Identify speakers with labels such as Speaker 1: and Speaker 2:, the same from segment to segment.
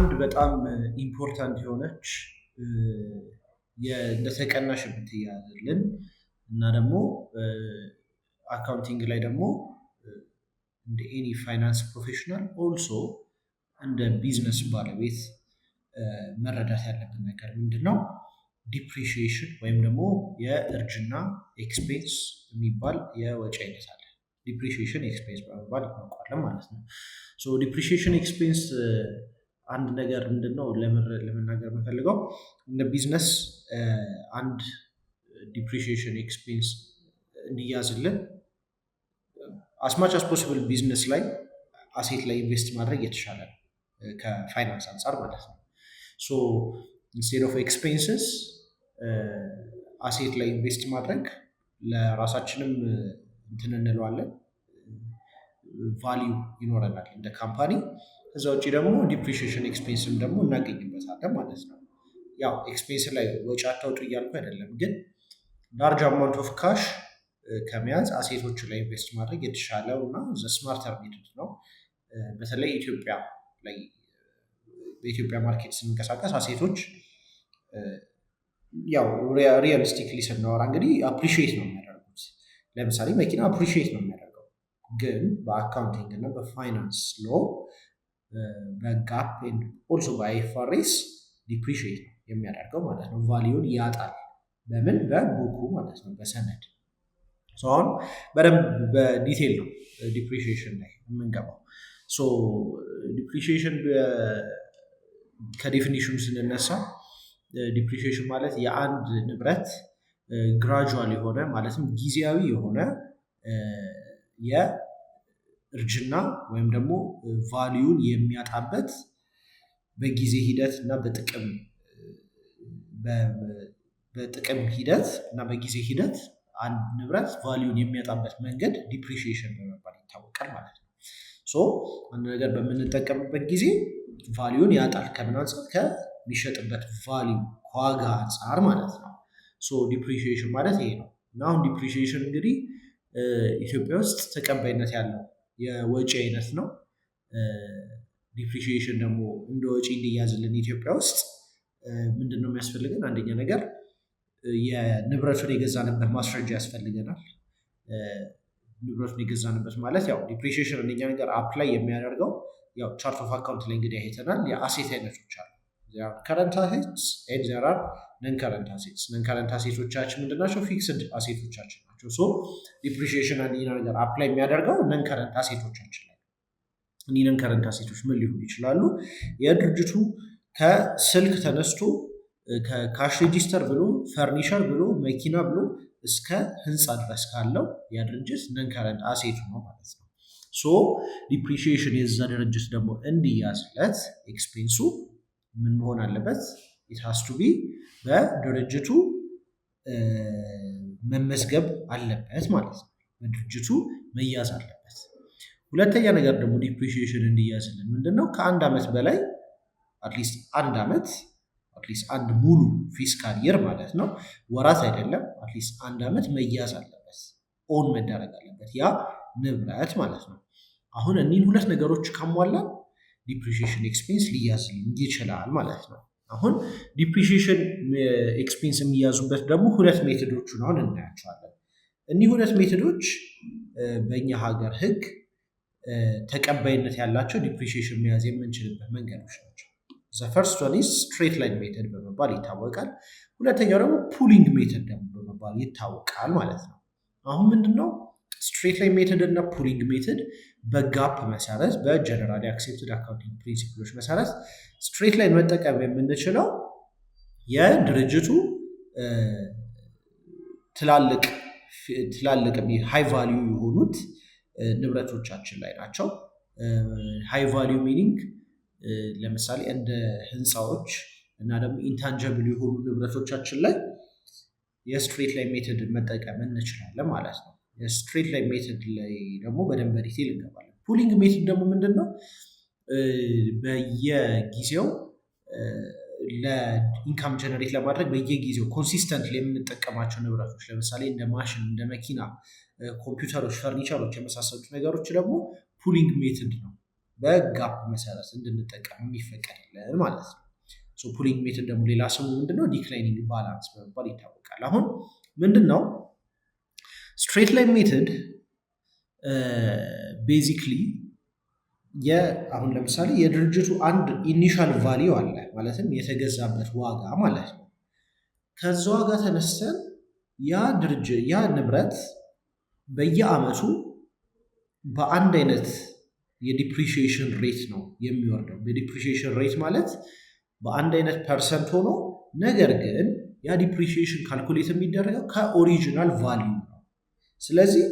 Speaker 1: አንድ በጣም ኢምፖርታንት የሆነች እንደተቀናሽ የምትያዝልን እና ደግሞ አካውንቲንግ ላይ ደግሞ እንደ ኤኒ ፋይናንስ ፕሮፌሽናል ኦልሶ እንደ ቢዝነስ ባለቤት መረዳት ያለብን ነገር ምንድን ነው? ዲፕሪሺዬሽን ወይም ደግሞ የእርጅና ኤክስፔንስ የሚባል የወጪ አይነት አለ። ዲፕሪሺዬሽን ኤክስፔንስ በመባል እናውቀዋለን ማለት ነው። ሶ ዲፕሪሺዬሽን ኤክስፔንስ አንድ ነገር ምንድን ነው ለመናገር የምፈልገው እንደ ቢዝነስ አንድ ዲፕሪሺዬሽን ኤክስፔንስ እንዲያዝልን አስማች አስ ፖሲብል ቢዝነስ ላይ አሴት ላይ ኢንቨስት ማድረግ የተሻለ ነው ከፋይናንስ አንጻር ማለት ነው። ሶ ኢንስቴድ ኦፍ ኤክስፔንስስ አሴት ላይ ኢንቨስት ማድረግ ለራሳችንም እንትን እንለዋለን ቫሊዩ ይኖረናል እንደ ካምፓኒ። ከዛ ውጭ ደግሞ ዲፕሪሺዬሽን ኤክስፔንስም ደግሞ እናገኝበታለን ማለት ነው። ያው ኤክስፔንስ ላይ ወጪ አታውጡ እያልኩ አይደለም፣ ግን ላርጅ አማውንት ኦፍ ካሽ ከመያዝ አሴቶች ላይ ኢንቨስት ማድረግ የተሻለው እና ስማርተር ሜቶድ ነው። በተለይ ኢትዮጵያ ላይ በኢትዮጵያ ማርኬት ስንንቀሳቀስ አሴቶች ያው ሪያሊስቲክሊ ስናወራ እንግዲህ አፕሪሺዬት ነው የሚያደርጉት። ለምሳሌ መኪና አፕሪሺዬት ነው የሚያደርገው፣ ግን በአካውንቲንግ እና በፋይናንስ ሎ በጋፕ ኦልሶ በአይኤፍአርኤስ ዲፕሪሺዬት ነው የሚያደርገው ማለት ነው። ቫሊዩን ያጣል። በምን? በቡኩ ማለት ነው፣ በሰነድ። አሁን በደንብ በዲቴል ነው ዲፕሪሺዬሽን ላይ የምንገባው። ሶ ዲፕሪሺዬሽን ከዴፊኒሽኑ ስንነሳ ዲፕሪሺዬሽን ማለት የአንድ ንብረት ግራጁዋል የሆነ ማለትም ጊዜያዊ የሆነ የእርጅና ወይም ደግሞ ቫሊዩን የሚያጣበት በጊዜ ሂደት እና በጥቅም ሂደት እና በጊዜ ሂደት አንድ ንብረት ቫሊዩን የሚያጣበት መንገድ ዲፕሪሺዬሽን በመባል ይታወቃል ማለት ነው። ሶ አንድ ነገር በምንጠቀምበት ጊዜ ቫሊዩን ያጣል። ከምን አንጻር? ከሚሸጥበት ቫሊዩ ከዋጋ አንጻር ማለት ነው። ሶ ዲፕሪሺዬሽን ማለት ይሄ ነው። እና አሁን ዲፕሪሺዬሽን እንግዲህ ኢትዮጵያ ውስጥ ተቀባይነት ያለው የወጪ አይነት ነው። ዲፕሪሺዬሽን ደግሞ እንደ ወጪ እንዲያዝልን ኢትዮጵያ ውስጥ ምንድን ነው የሚያስፈልገን? አንደኛ ነገር የንብረቱን የገዛንበት ማስረጃ ያስፈልገናል። ንብረቱን የገዛንበት ማለት ያው ዲፕሪሺዬሽን አንደኛ ነገር አፕላይ የሚያደርገው ያው ቻርት ኦፍ አካውንት ላይ እንግዲህ አይተናል። የአሴት አይነቶች አሉ። ከረንት አሴትስ ኤንድ ዜር አር ነን ከረንት አሴትስ። ነን ከረንት አሴቶቻችን ምንድናቸው? ፊክስድ አሴቶቻችን ናቸው። ሶ ዲፕሪሺዬሽን አንደኛ ነገር አፕላይ የሚያደርገው ነን ከረንት አሴቶቻችን ላይ። እኒህ ነን ከረንት አሴቶች ምን ሊሆኑ ይችላሉ? የድርጅቱ ከስልክ ተነስቶ ከካሽ ሬጂስተር ብሎ ፈርኒቸር ብሎ መኪና ብሎ እስከ ህንፃ ድረስ ካለው ያ ድርጅት ነን ከረንት አሴቱ ነው ማለት ነው። ሶ ዲፕሪሺዬሽን የዛ ድርጅት ደግሞ እንዲያዝለት ኤክስፔንሱ ምን መሆን አለበት? ኢት ሃዝ ቱ ቢ በድርጅቱ መመዝገብ አለበት ማለት ነው። በድርጅቱ መያዝ አለበት። ሁለተኛ ነገር ደግሞ ዲፕሪሺዬሽን እንዲያዝልን ምንድነው? ከአንድ ዓመት በላይ አትሊስት አንድ ሙሉ ፊስካል ይር ማለት ነው፣ ወራት አይደለም። አትሊስት አንድ ዓመት መያዝ አለበት፣ ኦን መደረግ አለበት ያ ንብረት ማለት ነው። አሁን እኒህን ሁለት ነገሮች ካሟላ ዲፕሪሺዬሽን ኤክስፔንስ ሊያዝልን ይችላል ማለት ነው። አሁን ዲፕሪሺዬሽን ኤክስፔንስ የሚያዙበት ደግሞ ሁለት ሜቶዶችን አሁን እናያቸዋለን። እኒህ ሁለት ሜቶዶች በእኛ ሀገር ሕግ ተቀባይነት ያላቸው ዲፕሪሺዬሽን መያዝ የምንችልበት መንገዶች ናቸው። ዘ ፈርስት ዋን ኢዝ ስትሬት ላይን ሜተድ በመባል ይታወቃል። ሁለተኛው ደግሞ ፑሊንግ ሜተድ ደግሞ በመባል ይታወቃል ማለት ነው። አሁን ምንድነው ስትሬት ላይን ሜተድ እና ፑሊንግ ሜተድ? በጋፕ መሰረት በጀነራሊ አክሴፕትድ አካውንቲንግ ፕሪንሲፕሎች መሰረት ስትሬት ላይን መጠቀም የምንችለው የድርጅቱ ትላልቅ ሃይ ቫሊዩ የሆኑት ንብረቶቻችን ላይ ናቸው። ሃይ ቫሊዩ ሚኒንግ ለምሳሌ እንደ ህንፃዎች እና ደግሞ ኢንታንጀብል የሆኑ ንብረቶቻችን ላይ የስትሬት ላይን ሜተድ መጠቀም እንችላለን ማለት ነው። የስትሬት ላይን ሜተድ ላይ ደግሞ በደንብ በዲቴል እንገባለን። ፑሊንግ ሜተድ ደግሞ ምንድን ነው? በየጊዜው ለኢንካም ጀነሬት ለማድረግ በየጊዜው ኮንሲስተንትሊ የምንጠቀማቸው ንብረቶች ለምሳሌ እንደ ማሽን፣ እንደ መኪና፣ ኮምፒውተሮች፣ ፈርኒቸሮች የመሳሰሉት ነገሮች ደግሞ ፑሊንግ ሜተድ ነው በጋፕ መሰረት እንድንጠቀም የሚፈቀድልን ማለት ነው። ፑሊንግ ሜትድ ደግሞ ሌላ ስሙ ምንድነው? ዲክላይኒንግ ባላንስ በመባል ይታወቃል። አሁን ምንድነው ስትሬት ላይን ሜትድ? ቤዚክሊ አሁን ለምሳሌ የድርጅቱ አንድ ኢኒሻል ቫሊዩ አለ፣ ማለትም የተገዛበት ዋጋ ማለት ነው። ከዛ ዋጋ ተነስተን ያ ንብረት በየአመቱ በአንድ አይነት የዲፕሪሺዬሽን ሬት ነው የሚወርደው። የዲፕሪሺዬሽን ሬት ማለት በአንድ አይነት ፐርሰንት ሆኖ ነገር ግን ያ ዲፕሪሺዬሽን ካልኩሌት የሚደረገው ከኦሪጂናል ቫሊዩ ነው። ስለዚህ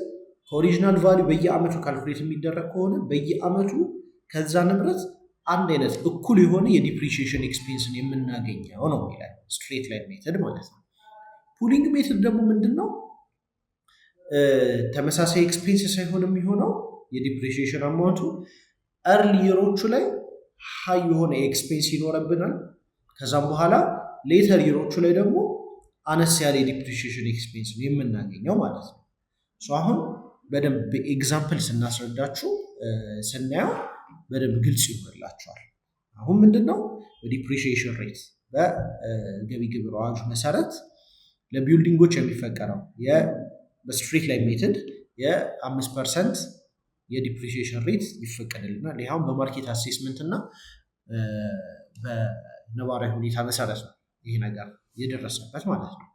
Speaker 1: ከኦሪጂናል ቫሊዩ በየአመቱ ካልኩሌት የሚደረግ ከሆነ በየአመቱ ከዛ ንብረት አንድ አይነት እኩል የሆነ የዲፕሪሺዬሽን ኤክስፔንስን የምናገኘው ነው ይላል ስትሬት ላይን ሜተድ ማለት ነው። ፑሊንግ ሜተድ ደግሞ ምንድን ነው? ተመሳሳይ ኤክስፔንስ ሳይሆን የሚሆነው የዲፕሪሺዬሽን አማውንቱ እርሊ ይሮቹ ላይ ሃይ የሆነ ኤክስፔንስ ይኖረብናል። ከዛም በኋላ ሌተር ይሮቹ ላይ ደግሞ አነስ ያለ የዲፕሪሺዬሽን ኤክስፔንስ ነው የምናገኘው ማለት ነው። አሁን በደንብ ኤግዛምፕል ስናስረዳችሁ ስናየው በደንብ ግልጽ ይሆንላችኋል። አሁን ምንድነው በዲፕሪሺዬሽን ሬት በገቢ ግብር አዋጁ መሰረት ለቢልዲንጎች የሚፈቀደው በስትሬት ላይን ሜተድ የ5% የዲፕሪሺዬሽን ሬት ይፈቀድልናል። ይሄው በማርኬት አሴስመንት እና በነባራዊ ሁኔታ መሰረት ነው ይሄ ነገር የደረሰበት ማለት ነው።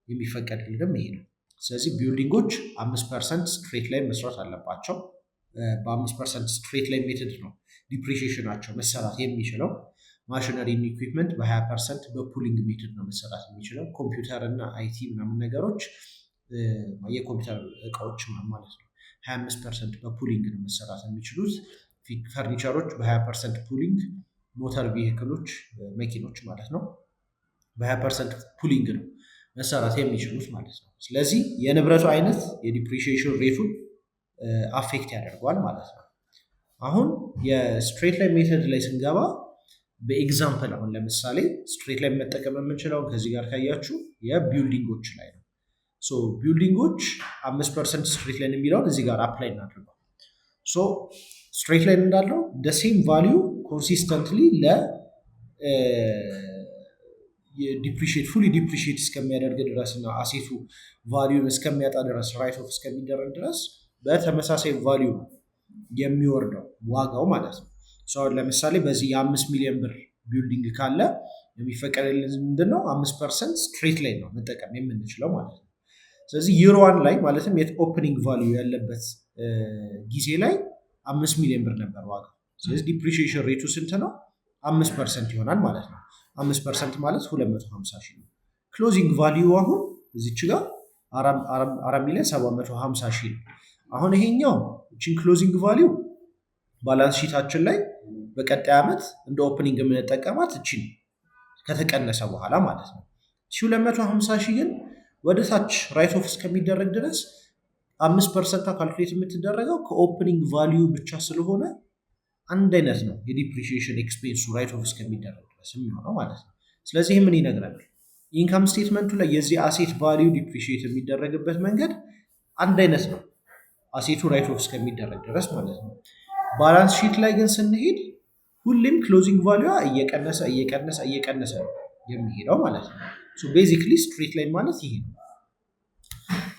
Speaker 1: የሚፈቀድልንም ይሄ ነው። ስለዚህ ቢልዲንጎች 5% ስትሬት ላይን መስራት አለባቸው። በ5% ስትሬት ላይን ሜተድ ነው ዲፕሪሺዬሽናቸው መሰራት የሚችለው። ማሽነሪ እና ኢኩዊፕመንት በ20% በፑሊንግ ሜተድ ነው መሰራት የሚችለው። ኮምፒውተር እና አይቲ ምናምን ነገሮች የኮምፒውተር እቃዎች ማለት ነው 25% በፑሊንግ ነው መሰራት የሚችሉት። ፈርኒቸሮች በ20% ፑሊንግ፣ ሞተር ቪሂክሎች መኪኖች ማለት ነው በ20% ፑሊንግ ነው መሰራት የሚችሉት ማለት ነው። ስለዚህ የንብረቱ አይነት የዲፕሪሺዬሽን ሬቱን አፌክት ያደርገዋል ማለት ነው። አሁን የስትሬት ላይን ሜተድ ላይ ስንገባ በኤግዛምፕል አሁን ለምሳሌ ስትሬት ላይን መጠቀም የምንችለው ከዚህ ጋር ካያችሁ የቢልዲንጎች ላይ ነው። ቢልዲንጎች 5% ስትሬት ላይን የሚለውን እዚህ ጋር አፕላይ እናድርገው። ስትሬት ላይን እንዳለው ሴም ቫሊዩ ኮንሲስተንትሊ ፉሊ ዲፕሪሺዬት እስከሚያደርግ ድረስ እና አሴቱ ቫሊዩን እስከሚያጣ ድረስ ራይት ኦፍ እስከሚደረግ ድረስ በተመሳሳይ ቫሊዩ የሚወርደው ዋጋው ማለት ነው። ለምሳሌ በዚህ የ5 ሚሊዮን ብር ቢልዲንግ ካለ የሚፈቀድልን ምንድነው 5% ስትሬት ላይን ነው መጠቀም የምንችለው ማለት ነው። ስለዚህ ይር 1 ላይ ማለትም ኦፕኒንግ ቫሊዩ ያለበት ጊዜ ላይ 5 ሚሊዮን ብር ነበር ዋጋ። ስለዚህ ዲፕሪሺዬሽን ሬቱ ስንት ነው? 5% ይሆናል ማለት ነው። 5% ማለት 250 ሺህ ነው። ክሎዚንግ ቫሊዩ አሁን እዚች ጋር 4,750 ሺህ ነው። አሁን ይሄኛው እቺን ክሎዚንግ ቫሊዩ ባላንስ ሺታችን ላይ በቀጣይ ዓመት እንደ ኦፕኒንግ የምንጠቀማት እቺን ከተቀነሰ በኋላ ማለት ነው። 250 ሺህ ግን ወደ ታች ራይት ኦፍ እስከሚደረግ ድረስ 5% ካልኩሌት የምትደረገው ከኦፕኒንግ ቫሊዩ ብቻ ስለሆነ አንድ አይነት ነው የዲፕሪሺዬሽን ኤክስፔንሱ ራይት ኦፍ እስከሚደረግ ድረስ የሚሆነው ማለት ነው። ስለዚህ ምን ይነግራል? ኢንካም ስቴትመንቱ ላይ የዚህ አሴት ቫሊዩ ዲፕሪሺዬት የሚደረግበት መንገድ አንድ አይነት ነው አሴቱ ራይት ኦፍ እስከሚደረግ ድረስ ማለት ነው። ባላንስ ሺት ላይ ግን ስንሄድ ሁሌም ክሎዚንግ ቫሊዩዋ እየቀነሰ ነው የሚሄደው ማለት ነው። ቤዚክሊ ስትሬት ላይን ማለት ይሄ ነው።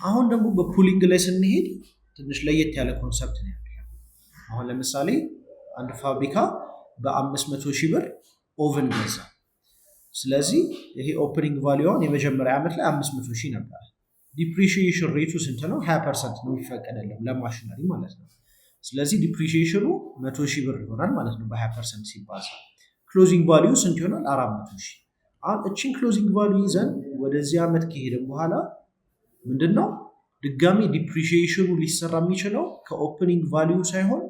Speaker 1: አሁን ደግሞ በፑሊንግ ላይ ስንሄድ ትንሽ ለየት ያለ ኮንሰፕት ነው ያለው። አሁን ለምሳሌ አንድ ፋብሪካ በ500 ሺህ ብር ኦቨን ገዛ። ስለዚህ ይሄ ኦፕኒንግ ቫሊዩዋን የመጀመሪያ ዓመት ላይ 500 ሺህ ነበር። ዲፕሪሺዬሽን ሬቱ ስንት ነው? 20% ነው የሚፈቀደልን ለማሽነሪ ማለት ነው። ስለዚህ ዲፕሪሺዬሽኑ 100 ሺህ ብር ይሆናል ማለት ነው በ20% ሲባዛ። ክሎዚንግ ቫሊዩ ስንት ይሆናል? 400 ሺህ። አሁን እቺን ክሎዚንግ ቫሊዩ ይዘን ወደዚህ ዓመት ከሄድን በኋላ ምንድነው ድጋሚ ዲፕሪሺዬሽኑ ሊሰራ የሚችለው ከኦፕኒንግ ቫሊዩ ሳይሆን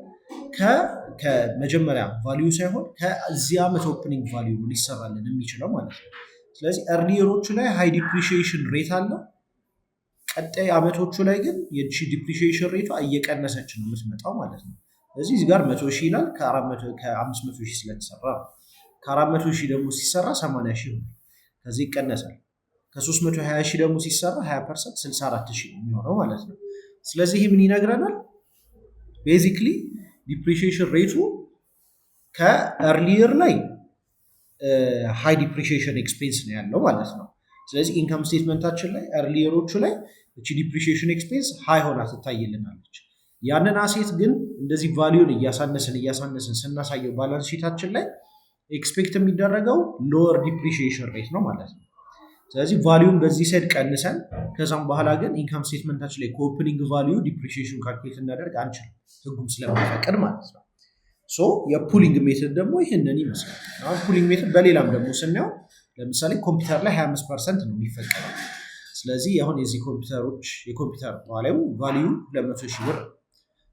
Speaker 1: ከመጀመሪያ ቫሊዩ ሳይሆን ከዚህ ዓመት ኦፕኒንግ ቫሊዩ ሊሰራልን የሚችለው ማለት ነው። ስለዚህ እርሊየሮቹ ላይ ሃይ ዲፕሪሺዬሽን ሬት አለው። ቀጣይ ዓመቶቹ ላይ ግን የቺ ዲፕሪሺዬሽን ሬቷ እየቀነሰች ነው የምትመጣው ማለት ነው። ስለዚህ እዚህ ጋር 100 ሺህ ይላል ከ500 ሺህ ስለተሰራ ነው። ከ400 ሺህ ደግሞ ሲሰራ 80 ሺህ ነው። ከዚህ ይቀነሳል። ከ320 ሺህ ደግሞ ሲሰራ 20% 64 ሺህ ነው የሚሆነው ማለት ነው። ስለዚህ ይህ ምን ይነግረናል? ቤዚክሊ ዲፕሪሺዬሽን ሬቱ ከኤርሊየር ላይ ሃይ ዲፕሪሺዬሽን ኤክስፔንስ ነው ያለው ማለት ነው። ስለዚህ ኢንካም ስቴትመንታችን ላይ ኤርሊየሮቹ ላይ እቺ ዲፕሪሺዬሽን ኤክስፔንስ ሃይ ሆና ትታይልናለች። ያንን አሴት ግን እንደዚህ ቫሊዩን እያሳነስን ስናሳየው ባላንስ ሺታችን ላይ ኤክስፔክት የሚደረገው ሎወር ዲፕሪሺዬሽን ሬት ነው ማለት ነው። ስለዚህ ቫሊዩን በዚህ ሳይድ ቀንሰን ከዛም በኋላ ግን ኢንካም ስቴትመንታችን ላይ ከኦፕኒንግ ቫሊዩ ዲፕሪሺዬሽን ካልኩሌት እናደርግ አንችልም፣ ህጉም ስለማይፈቅድ ማለት ነው። ሶ የፑሊንግ ሜትድ ደግሞ ይህንን ይመስላል። አሁን ፑሊንግ ሜትድ በሌላም ደግሞ ስናየው ለምሳሌ ኮምፒውተር ላይ 25% ነው የሚፈቀደው። ስለዚህ አሁን የዚህ የኮምፒውተር ቫሊዩ 200 ሺህ ብር።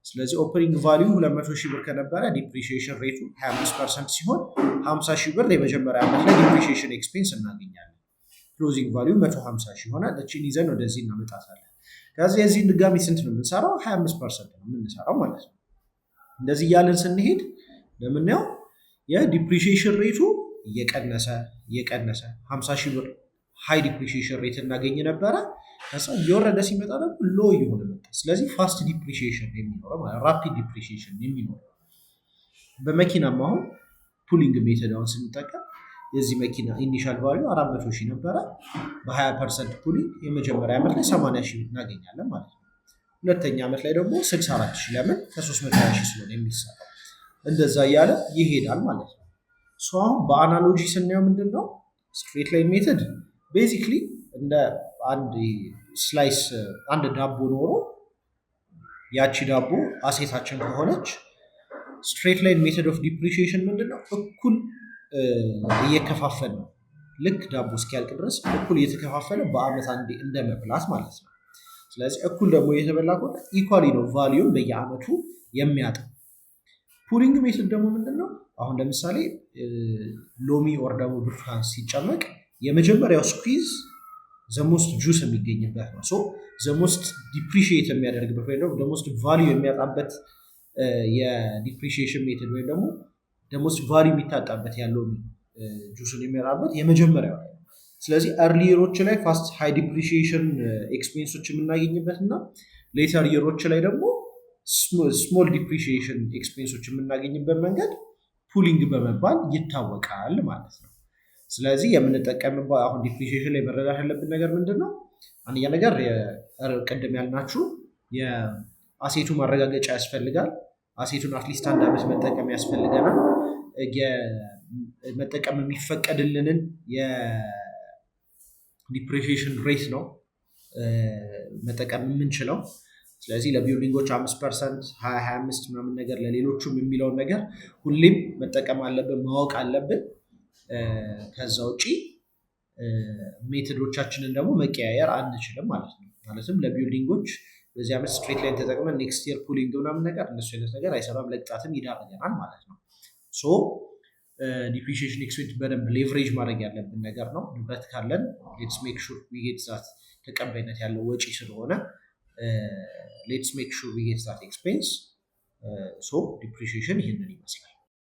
Speaker 1: ስለዚህ ኦፕኒንግ ቫሊዩ 200 ሺህ ብር ከነበረ ዲፕሪሺዬሽን ሬቱ 25% ሲሆን 50 ሺህ ብር የመጀመሪያ ዓመት ላይ ዲፕሪሺዬሽን ኤክስፔንስ እናገኛለን። ክሎዚንግ ቫሊዩ 150 ሺህ ሆነ። እቺን ይዘን ወደዚህ እናመጣታለን። ከዚህ የዚህን ድጋሚ ስንት ነው የምንሰራው? 25% ነው የምንሰራው ማለት ነው። እንደዚህ እያለን ስንሄድ ለምናየው የዲፕሪሺዬሽን ሬቱ እየቀነሰ 50 ሺህ ብር ሃይ ዲፕሪሺዬሽን ሬት እናገኝ ነበረ። ከዛ እየወረደ ሲመጣ ደግሞ ሎ እየሆነ መጣ። ስለዚህ ፋስት ዲፕሪሺዬሽን የሚኖረው ማለት ራፒድ ዲፕሪሺዬሽን የሚኖረው በመኪናም አሁን ፑሊንግ ሜተድ አሁን ስንጠቀም የዚህ መኪና ኢኒሻል ቫሊዩ 400 ሺህ ነበረ። በ20% ፑሊንግ የመጀመሪያ ዓመት ላይ 80 ሺህ እናገኛለን ማለት ነው። ሁለተኛ ዓመት ላይ ደግሞ 64 ሺህ ለምን ከ320 ሺህ ስለሆነ የሚሰራው እንደዛ እያለ ይሄዳል ማለት ነው። ሶ አሁን በአናሎጂ ስናየው ምንድን ነው ስትሬት ላይን ሜተድ ቤዚክሊ እንደ አንድ ስላይስ አንድ ዳቦ ኖሮ ያቺ ዳቦ አሴታችን ከሆነች ስትሬት ላይን ሜተድ ኦፍ ዲፕሪሺዬሽን ምንድነው እኩል እየከፋፈለ ነው። ልክ ዳቦ እስኪያልቅ ድረስ እኩል እየተከፋፈለ በአመት አንዴ እንደ መብላት ማለት ነው። ስለዚህ እኩል ደግሞ እየተበላ ከሆነ ኢኳሊ ነው ቫሊዩን በየአመቱ የሚያጣው። ፑሊንግ ሜተድ ደግሞ ምንድነው አሁን ለምሳሌ ሎሚ ኦር ደግሞ ብርቱካን ሲጨመቅ የመጀመሪያው ስኩዊዝ ዘሞስት ጁስ የሚገኝበት ነው። ሶ ዘሞስት ዲፕሪሺዬት የሚያደርግበት ወይም ደግሞ ደሞስት ቫሊዩ የሚያጣበት የዲፕሪሺዬሽን ሜተድ ወይም ደግሞ ደሞስት ቫሊዩ የሚታጣበት ያለው ጁስን የሚያጣበት የመጀመሪያው ላይ። ስለዚህ ኤርሊ ይሮች ላይ ፋስት ሃይ ዲፕሪሺዬሽን ኤክስፔንሶች የምናገኝበት እና ሌተር ይሮች ላይ ደግሞ ስሞል ዲፕሪሺዬሽን ኤክስፔንሶች የምናገኝበት መንገድ ፑሊንግ በመባል ይታወቃል ማለት ነው። ስለዚህ የምንጠቀምበት አሁን ዲፕሪሺዬሽን ላይ መረዳት ያለብን ነገር ምንድን ነው? አንደኛ ነገር ቅድም ያልናችሁ የአሴቱ ማረጋገጫ ያስፈልጋል። አሴቱን አትሊስት 1 ዓመት መጠቀም ያስፈልገናል። መጠቀም የሚፈቀድልንን የዲፕሪሺዬሽን ሬት ነው መጠቀም የምንችለው። ስለዚህ ለቢልዲንጎች 5%፣ 25 ምናምን ነገር ለሌሎቹም የሚለውን ነገር ሁሌም መጠቀም አለብን፣ ማወቅ አለብን። ከዛ ውጪ ሜቶዶቻችንን ደግሞ መቀያየር አንችልም ማለት ነው። ማለትም ለቢልዲንጎች በዚህ ዓመት ስትሬት ላይን ተጠቅመን ኔክስት ይር ፑሊንግ ምናምን ነገር እነሱ አይነት ነገር አይሰራም፣ ለቅጣትም ይዳርገናል ማለት ነው። ሶ ዲፕሪሺዬሽን ኤክስፔንስ በደንብ ሌቨሬጅ ማድረግ ያለብን ነገር ነው። ንብረት ካለን ሌትስ ሜክ ሹር ዊ ጌት ዛት ተቀባይነት ያለው ወጪ ስለሆነ ሌትስ ሜክ ሹር ዊ ጌት ዛት ኤክስፔንስ። ሶ ዲፕሪሺዬሽን ይህንን ይመስላል።